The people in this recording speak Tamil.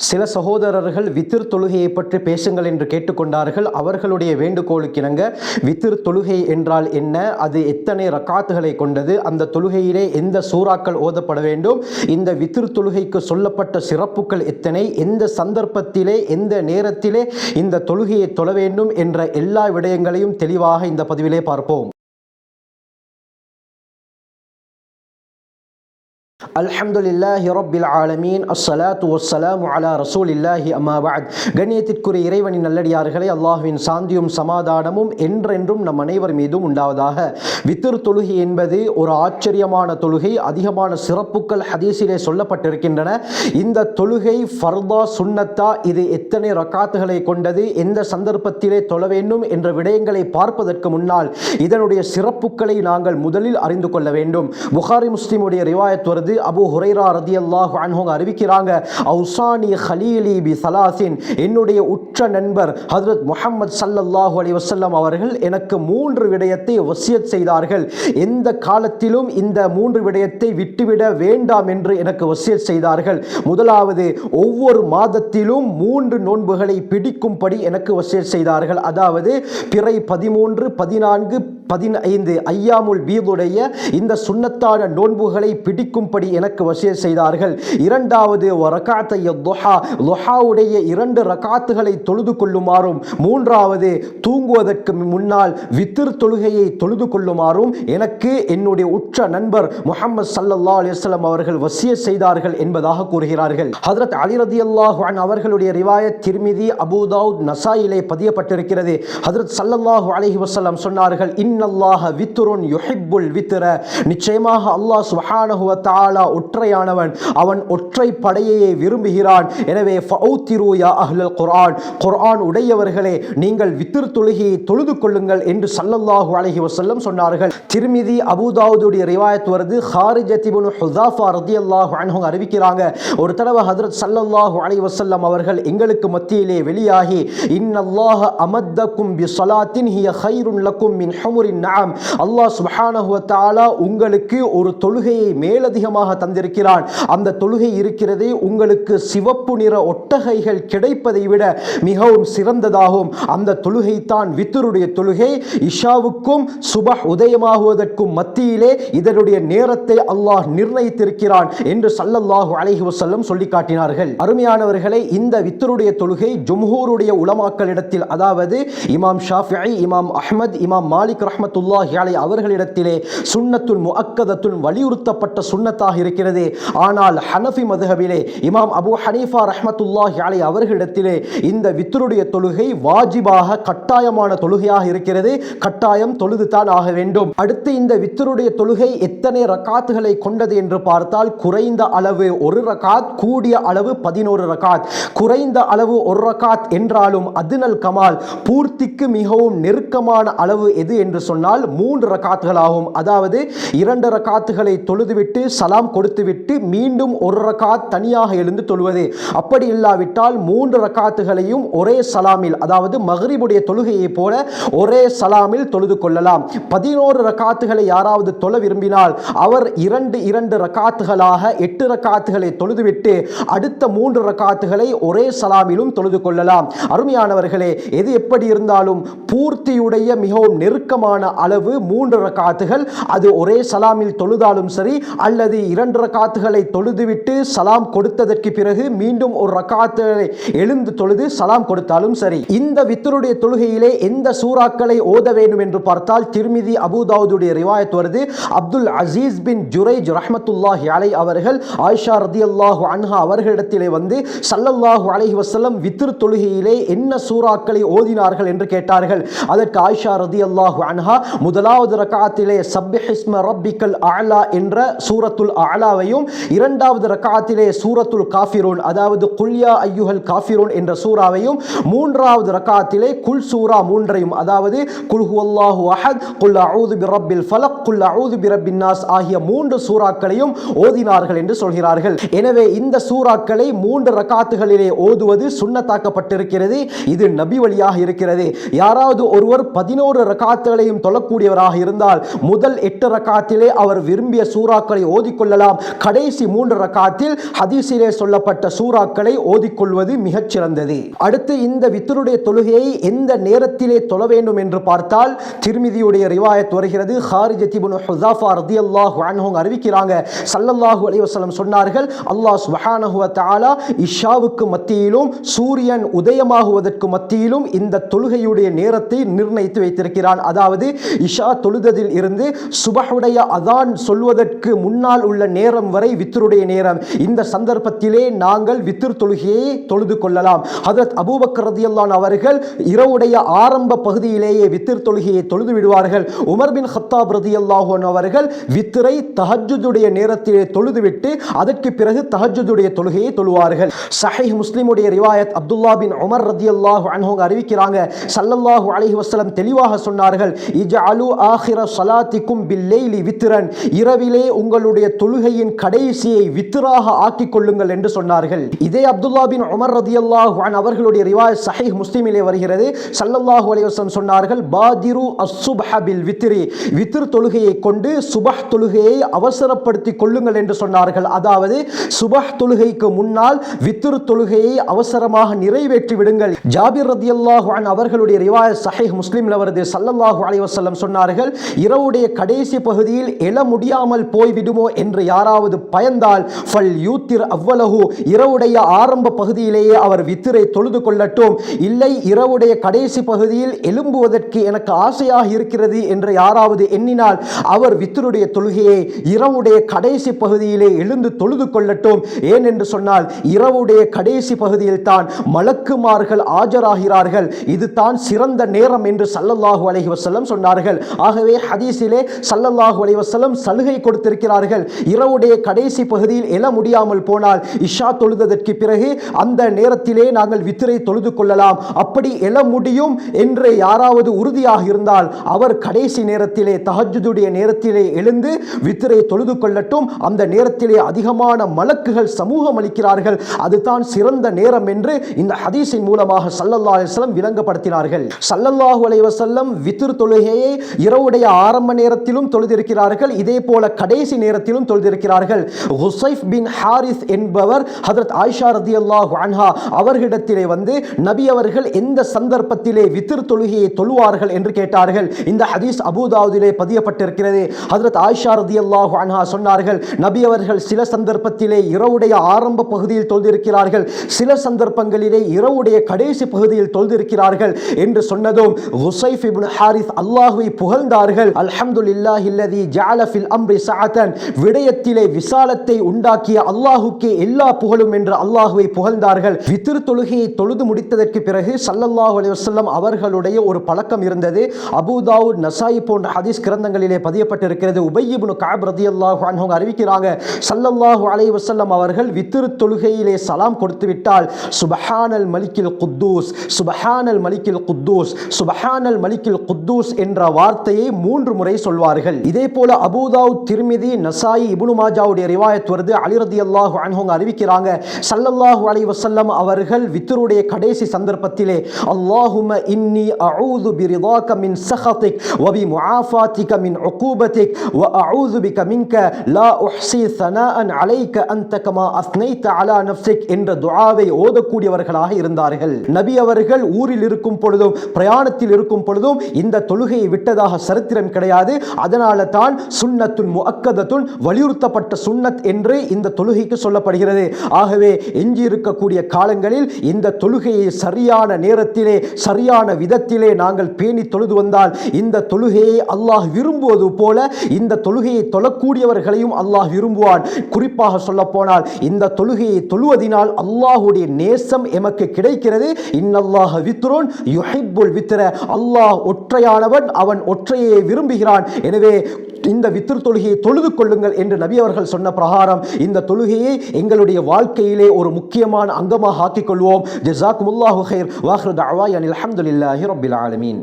சில சகோதரர்கள் வித்திர் தொழுகையை பற்றி பேசுங்கள் என்று கேட்டுக்கொண்டார்கள். அவர்களுடைய வேண்டுகோளுக்கிணங்க வித்திர் தொழுகை என்றால் என்ன, அது எத்தனை ரக்காத்துகளை கொண்டது, அந்த தொழுகையிலே எந்த சூறாக்கள் ஓதப்பட வேண்டும், இந்த வித்திர் தொழுகைக்கு சொல்லப்பட்ட சிறப்புகள் எத்தனை, எந்த சந்தர்ப்பத்திலே எந்த நேரத்திலே இந்த தொழுகையை தொழ வேண்டும் என்ற எல்லா விடயங்களையும் தெளிவாக இந்த பதிவிலே பார்ப்போம். அல்ஹம்துலில்லாஹி ரப்பில் ஆலமீன், அஸ்ஸலாத்து வஸ்ஸலாமு அலா ரசூலில்லாஹி அம்மா பஅத். கண்ணியத்திற்குரிய இறைவனின் நல்லடியார்களே, அல்லாஹ்வின் சாந்தியும் சமாதானமும் என்றென்றும் நம் அனைவர் மீதும் உண்டாவதாக. வித்ர் தொழுகை என்பது ஒரு ஆச்சரியமான தொழுகை. அதிகமான சிறப்புகள் ஹதீஸிலே சொல்லப்பட்டிருக்கின்றன. இந்த தொழுகை ஃபர்தா சுன்னத்தா, இது எத்தனை ரக்காத்துகளை கொண்டது, எந்த சந்தர்ப்பத்திலே தொழ வேண்டும் என்ற விடயங்களை பார்ப்பதற்கு முன்னால் இதனுடைய சிறப்புகளை நாங்கள் முதலில் அறிந்து கொள்ள வேண்டும். புகாரி முஸ்லிமுடைய ரிவாயத் வருது. அபூ ஹுரைரா ரலியல்லாஹு அன்ஹு அறிவிக்கிறாங்க, அவுசானி ஹலீலி பி ஸலாஸின், என்னுடைய உற்ற நண்பர் ஹஜ்ரத் முஹம்மது ஸல்லல்லாஹு அலைஹி வஸல்லம் அவர்கள் எனக்கு 3 விடயத்தை வசியத் செய்தார்கள். எந்த காலத்திலும் இந்த 3 விடயத்தை விட்டுவிட வேண்டாம் என்று எனக்கு வசியத் செய்தார்கள். முதலாவது, ஒவ்வொரு மாதத்திலும் 3 நோன்புகளை பிடிக்கும்படி எனக்கு வசியத் செய்தார்கள். அதாவது பிறை 13, 14, 15 ஐயாமுல் பீதுடைய இந்த சுன்னத்தான நோன்புகளை பிடிக்கும்படி எனக்கு வசியத் செய்தார்கள். இரண்டாவது, ரகாத்தைய துஹா, துஹாவுடைய 2 ரகாத்துகளை தொழுது கொள்ளுமாறும், மூன்றாவது தூங்குவதற்கு முன்னால் வித்ர் தொழுகையை தொழுது கொள்ளுமாறும் எனக்கு என்னுடைய உற்ற நண்பர் முஹம்மது ஸல்லல்லாஹு அலைஹி வஸல்லம் அவர்கள் வசியத் செய்தார்கள் என்பதாக கூறுகிறார்கள். ஹஜ்ரத் அலி ரலியல்லாஹு அன்ஹு அவர்களுடைய ரிவாயத் திர்மிதி, அபூ தாவூத், நசாயிலே பதியப்பட்டிருக்கிறது. ஹஜ்ரத் ஸல்லல்லாஹு அலைஹி வஸல்லம் சொன்னார்கள், இன்னல்லாஹ வித்ருன் யுஹிப்புல் வித்ர, நிச்சயமாக அல்லாஹ் சுப்ஹானஹு வ தஆலா ஒற்றையானவன், அவன் ஒற்றை படையை விரும்புகிறான். எனவே ஃபௌத்திரு யா அஹ்லல் குர்ஆன், குர்ஆன் உடையவர்களே நீங்கள் வித்ர் தொழுகையை தொழுது கொள்ளுங்கள் என்று ஸல்லல்லாஹு அலைஹி வஸல்லம் சொன்னார்கள். திர்மிதி, அபூ தாவூதுடைய ரிவாயத் வருது. ஹாரிஜத் இப்னு ஹுஸாஃபா ரலியல்லாஹு அன்ஹு அறிவிக்கிறாங்க, ஒரு தடவை ஹஜ்ரத் ஸல்லல்லாஹு அலைஹி வஸல்லம் அவர்கள் எங்களுக்கு மத்தியிலே வெளியாகி, இன்னல்லாஹ அமத்தக்கும் பி ஸலாத்தின் ஹிய கைருன் லக்கும் மின் ஹுமுரின் நஅம், அல்லாஹ் சுப்ஹானஹு வ தஆலா உங்களுக்கு ஒரு தொழுகையை மேலதிகமாக தந்திருக்கிறான். அந்த தொழுகை இருக்கிறதே உங்களுக்கு சிவப்பு நிற ஒட்டகைகள் கிடைப்பதை விட மிகவும் சிறந்ததாகும். அந்த தொழுகை தான் வித்ருடைய தொழுகை. இஷாவுக்கும் சுபஹ் உதயமாகுவதற்கும் மத்தியிலே இதனுடைய நேரத்தை அல்லாஹ் நிர்ணயித்திருக்கிறான் என்று ஸல்லல்லாஹு அலைஹி வஸல்லம் சொல்லி காட்டினார்கள். அருமையானவர்களே, இந்த வித்ருடைய தொழுகை ஜும்ஹூருடைய உலமாக்களிடத்தில், அதாவது இமாம் ஷாஃபிஈ, இமாம் அஹ்மத், இமாம் மாலிக் ரஹ்மத்துல்லாஹி அலைஹி அவர்களிடத்திலே சுன்னத்துல் முஅக்கதத்துல் வலியுறுத்தப்பட்ட சுன்னத்தாக இருக்கிறது. ஆனால் ஹனஃபி மதுஹபிலே இமாம் அபூ ஹனீஃபா ரஹ்மத்துல்லாஹி அலைஹி அவர்களிடத்திலே இந்த வித்ருடைய தொழுகை வாஜிபாக கட்டாயமான தொழுகையாக இருக்கிறது. கட்டாயம் தொழுதுதான் ஆக வேண்டும். அடுத்து, இந்த வித்ருடைய தொழுகை எத்தனை ரக்காத்துகளை கொண்டது என்று பார்த்தால், குறைந்த அளவு 1 ரக்காத், கூடிய அளவு 11 ரக்காத். குறைந்த அளவு 1 ரக்காத் என்றாலும் அதுனல் கமால், பூர்த்திக்கு மிகவும் நெருக்கமான அளவு எது என்று சொன்னால் 3 ரக்காத்துகள் ஆகும். அதாவது 2 ரக்காத்துகளை தொழுதுவிட்டு சலாம் கொடுத்துவிட்டு மீண்டும் 1 ரக்காத் தனியாக எழுந்து தொழுவது. அப்படி இல்லாவிட்டால் 3 ரக்காத்துகளையும் ஒரே சலாமில், அதாவது மக்ரிபுடைய தொழுகையை போல ஒரே சலாமில் தொழுது கொள்ளலாம். 11 ரக்காத்துகளை யாராவது தொழ விரும்பினால் அவர் 2 ரக்காத்துகளாக 8 ரக்காத்துகளை தொழுதுவிட்டு அடுத்த 3 ரக்காத்துகளை ஒரே சலாமிலும் தொழுது கொள்ளலாம். அருமையானவர்களே, எது எப்படி இருந்தாலும் பூர்த்தியுடைய மிகவும் நெருக்கமான அளவு 3 ரக்காத்துகள். அது ஒரே சலாமில் தொழுதாலும் சரி, அல்லது 2 ரக்காத்துகளை தொழுதுவிட்டு சலாம் கொடுத்ததற்கு பிறகு மீண்டும் 1 ரக்காத்துகளை எழுந்து தொழுது சலாம் கொடுத்தாலும் சரி. இந்த வித்ருடைய தொழுகையிலே எந்த சூறாக்களை ஓத வேண்டும் என்று பார்த்தால், திர்மிதி, அபூ தாவூதுடைய ரிவாயத் வருது. அப்துல் அசீஸ் பின் ஜுரைஜ் ரஹ்மத்துல்லாஹி அலைஹி அவர்கள் ஆயிஷா ரலியல்லாஹு அன்ஹா அவர்களிடத்திலே வந்து ஸல்லல்லாஹு அலைஹி வஸல்லம் வித்ர் தொழுகையிலே என்ன சூறாக்களை ஓதினார்கள் என்று கேட்டார்கள். அதற்கு ஆயிஷா ரலியல்லாஹு அன்ஹா முதலாவது ரக்காத்திலே சப்பிஹிஸ்ம ரப்பிக்கல் அலா என்ற சூரத்துல் அலாவையும், 2வது ரக்காத்திலே சூரத்துல் காஃபிரூன், அதாவது குல் யா அய்யுஹல் காஃபிரூன் என்ற சூறாவையும், 3வது ரக்காத்திலே குல் சூரா 3ஐயும், அதாவது குல் ஹுவல்லாஹு அஹத், குல் அஊது பிரப்பில் ஃபலக், குல் அஊது பிரப்பின் நாஸ் ஆகிய 3 சூறாக்களையும் ஓதினார்கள் என்று சொல்கிறார்கள். எனவே இந்த சூறாக்களை 3 ரக்காத்துகளிலே ஓதுவது சுன்னத்தாக்கப்பட்டிருக்கிறது. இது நபி வழியாக இருக்கிறது. யாராவது ஒருவர் 11 ரக்காத்துகளை ரக்காத்தையும் தொழக்கூடியவராக இருந்தால் முதல் 8 ரக்காத்திலே அவர் விரும்பிய சூறாக்களை ஓதிக்கொள்ளலாம். கடைசி 3 ரக்காத்தில் ஹதீஸிலே சொல்லப்பட்ட சூறாக்களை ஓதிக்கொள்வது மிகச் சிறந்தது. அடுத்து இந்த வித்ருடைய தொழுகையை எந்த நேரத்திலே தொழ வேண்டும் என்று பார்த்தால் திர்மிதியுடைய ரிவாயத் வருகிறது. ஹாரிஜத் இப்னு ஹுஸாஃபா ரலியல்லாஹு அன்ஹு அறிவிக்கிறாங்க, ஸல்லல்லாஹு அலைஹி வஸல்லம் சொன்னார்கள், அல்லாஹ் சுப்ஹானஹு வ தஆலா இஷாவுக்கு மத்தியிலும் சூரியன் உதயமாகுவதற்கு மத்தியிலும் இந்த தொழுகையுடைய நேரத்தை நிர்ணயித்து வைத்திருக்கிறான். அதாவது இஷா தொழுததில் இருந்து சுபஹுடைய அதான் சொல்வதற்கு முன்னால் உள்ள நேரம் வரை வித்ருடைய நேரம். இந்த சந்தர்ப்பத்திலே நாங்கள் வித்ர் தொழுகையை தொழுது கொள்ளலாம். ஹஜ்ரத் அபூபக்கர் ரலியல்லாஹு அன்ஹு அவர்கள் இரவுடைய ஆரம்ப பகுதியிலேயே வித்ர் தொழுகையை தொழுது விடுவார்கள். உமர் பின் கத்தாப் ரலியல்லாஹு அன்ஹு அவர்கள் வித்ரை தஹஜ்ஜுடைய நேரத்திலே தொழுதுவிட்டு அதற்கு பிறகு தஹஜ்ஜுடைய தொழுகையை தொழுவார்கள். சஹீஹ் முஸ்லிமுடைய ரிவாயத் அப்துல்லா பின் உமர் ரலியல்லாஹு அன்ஹு அறிவிக்கிறாங்க, ஸல்லல்லாஹு அலைஹி வஸல்லம் தெளிவாக சொன்னார்கள், இஜ்அலு ஆகிர ஸலாத்திக்கும் பில்லைலி வித்ரன், இரவிலே உங்களுடைய தொழுகையின் கடைசியை வித்ராக ஆக்கிக் கொள்ளுங்கள் என்று சொன்னார்கள். இதே அப்துல்லா பின் உமர் ரலியல்லாஹு அன்ஹு அவர்களுடைய ரிவாயத் சஹீஹ் முஸ்லிமிலே வருகிறது. ஸல்லல்லாஹு அலைஹி வஸல்லம் சொன்னார்கள், பாதிரு அஸ்ஸுப்ஹ பில் வித்ரி, வித்ர் தொழுகையை கொண்டு சுபஹ் தொழுகையை அவசரப்படுத்திக் கொள்ளுங்கள் என்று சொன்னார்கள். அதாவது சுபஹ் தொழுகைக்கு முன்னால் வித்ர் தொழுகையை அவசரமாக நிறைவேற்றி விடுங்கள். ஜாபிர் ரலியல்லாஹு அன்ஹு அவர்களுடைய ரிவாயத் சஹீஹ் முஸ்லிம்ல வருது. ஸல்லல்லாஹு அலைஹி வஸல்லம் சொன்னார்கள், இரவுடைய கடைசி பகுதியில் எழ முடியாமல் போய்விடுமோ என்று யாராவது பயந்தால் ஃபல் யூத்திர் அவ்வலஹு, இரவுடைய ஆரம்ப பகுதியிலேயே அவர் வித்ரை தொழுது கொள்ளட்டும். இல்லை, இரவுடைய கடைசி பகுதியில் எழும்புவதற்கு எனக்கு ஆசையாக இருக்கிறது என்று யாராவது எண்ணினால் அவர் வித்ருடைய தொழுகையை இரவுடைய கடைசி பகுதியிலே எழுந்து தொழுது கொள்ளட்டும். ஏன் என்று சொன்னால் இரவுடைய கடைசி பகுதியில் தான் மலக்குமார்கள் ஆஜராகிறார்கள். இது தான் சிறந்த நேரம் என்று ஸல்லல்லாஹு அலைஹி வஸல்லம் சொன்னார்கள். ஆகவே ஹதீஸிலே ஸல்லல்லாஹு அலைஹி வஸல்லம் சலுகை கொடுத்திருக்கிறார்கள். இரவுடைய கடைசி பகுதியில் எழ முடியாமல் போனால் இஷா தொழுததற்கு பிறகு அந்த நேரத்திலே நாங்கள் வித்ரை தொழுது கொள்ளலாம். அப்படி எழ முடியும் என்று யாராவது உறுதியாக இருந்தால் அவர் கடைசி நேரத்திலே தஹஜ்ஜுடைய நேரத்திலே எழுந்து வித்ரை தொழுது கொள்ளட்டும். அந்த நேரத்திலே அதிகமான மலக்குகள் சமூகம் அளிக்கிறார்கள். அதுதான் சிறந்த நேரம் என்று இந்த ஹதீஸின் மூலமாக ஸல்லல்லாஹு அலைஹி வஸல்லம் விளங்கப்படுத்தினார்கள். ஸல்லல்லாஹு அலைஹி வஸல்லம் வித்ர் தொழுகையை இரவுடைய ஆரம்ப நேரத்திலும் தொழுதிருக்கிறார்கள். இதே போல கடைசி நேரத்திலும் தொழுதிருக்கிறார்கள். ஹுஸைஃப் பின் ஹாரிஸ் என்பவர் ஹஜ்ரத் ஆயிஷா ரலியல்லாஹு அன்ஹா அவர்களிடத்திலே வந்து நபி அவர்கள் எந்த சந்தர்ப்பத்திலே வித்ர் தொழுகையை தொழுவார்கள் என்று கேட்டார்கள். இந்த ஹதீஸ் அபூ தாவூதிலே பதியப்பட்டிருக்கிறது. ஹஜ்ரத் ஆயிஷா ரலியல்லாஹு அன்ஹா சொன்னார்கள், நபி அவர்கள் சில சந்தர்ப்பத்திலே இரவுடைய ஆரம்ப பகுதியில் தொழுதிருக்கிறார்கள், சில சந்தர்ப்பங்களிலே இரவுடைய கடைசி பகுதியில் தொழுதிருக்கிறார்கள் என்று சொன்னதும் ஹுஸைஃப் இப்னு ஹாரிஸ் அல்லாஹ்வை புகழ்ந்தார்கள். அல்ஹம்துலில்லாஹில்லதி ஜஅல ஃபில் அம்ரி ஸஅதன், விடயத்திலே விசாலத்தை உண்டாக்கிய அல்லாஹ்வுக்கே எல்லா புகழும் என்று அல்லாஹ்வை புகழ்ந்தார்கள். வித்ர் தொழுகையை தொழுது முடித்ததற்கு பிறகு ஸல்லல்லாஹு அலைஹி வஸல்லம் அவர்களுடைய ஒரு பழக்கம் இருந்தது. அபூ தாவூத், நசாயி போன்ற ஹதீஸ் கிரந்தங்களிலே பதியப்பட்டிருக்கிறது. உபய் இப்னு கஅப் ரலியல்லாஹு அன்ஹு அறிவிக்கிறாங்க, ஸல்லல்லாஹு அலைஹி வஸல்லம் அவர்கள் வித்ர் தொழுகையிலே சலாம் கொடுத்து விட்டால் சுப்ஹானல் மலிக்கில் குத்தூஸ், சுப்ஹானல் மலிக்கில் குத்தூஸ், சுப்ஹானல் மலிக்கில் குத்தூஸ் என்ற வார்த்தையை 3 முறை சொல்வார்கள். இதே போல அபூ தாவூத், திர்மிதி, நசாயி, இப்னு மாஜாவுடைய ரிவாயத் வருது. அலி ரலியல்லாஹு அன்ஹு அறிவிக்கிறாங்க, ஸல்லல்லாஹு அலைஹி வஸல்லம் அவர்கள் வித்ருடைய கடைசி சந்தர்ப்பத்திலே அல்லாஹும்ம இன்னி அஊது பிரிதாக மின் சஹதிக் வ பிமுஆஃபாதிக மின் உகூபதிக் வ அஊது பிக மின்க லா உஹ்ஸி ஸனாஅன் அலைக அன்த கமா அஸ்னைத அலா நஃப்ஸிக் என்ற துஆவை ஓதக்கூடியவர்களாக இருந்தார்கள். நபி அவர்கள் ஊரில் இருக்கும் பொழுதும் பிரயாணத்தில் இருக்கும் பொழுதும் இந்த தொழுகையை விட்டதாக சரித்திரம் கிடையாது. அதனால தான் சுன்னத்துன் முஅக்கதத்துன், வலியுறுத்தப்பட்ட சுன்னத் என்று இந்த தொழுகைக்கு சொல்லப்படுகிறது. ஆகவே எஞ்சி இருக்கக்கூடிய காலங்களில் இந்த தொழுகையை சரியான நேரத்திலே சரியான விதத்திலே நாங்கள் பேணி தொழுது வந்தால் இந்த தொழுகையை அல்லாஹ் விரும்புவது போல இந்த தொழுகையை தொழக்கூடியவர்களையும் அல்லாஹ் விரும்புவான். குறிப்பாக சொல்ல போனால் இந்த தொழுகையை தொழுவதினால் அல்லாஹுடைய நேசம் எமக்கு கிடைக்கிறது. இன்னல்லாஹ வித்ருன் யுஹிப்புல் வித்ர, அல்லாஹ் ஒற்றையானவன், அவன் ஒற்றையை விரும்புகிறான். எனவே இந்த வித்ர் தொழுகையை தொழுது கொள்ளுங்கள் என்று நபி அவர்கள் சொன்ன பிரகாரம் இந்த தொழுகையை எங்களுடைய வாழ்க்கையிலே ஒரு முக்கியமான அங்கமாக ஆக்கிக் கொள்வோம். ஜஸாக்குமுல்லாஹு கைர். வாஹிரு தஅவானா அல்ஹம்துலில்லாஹி ரப்பில் ஆலமீன்.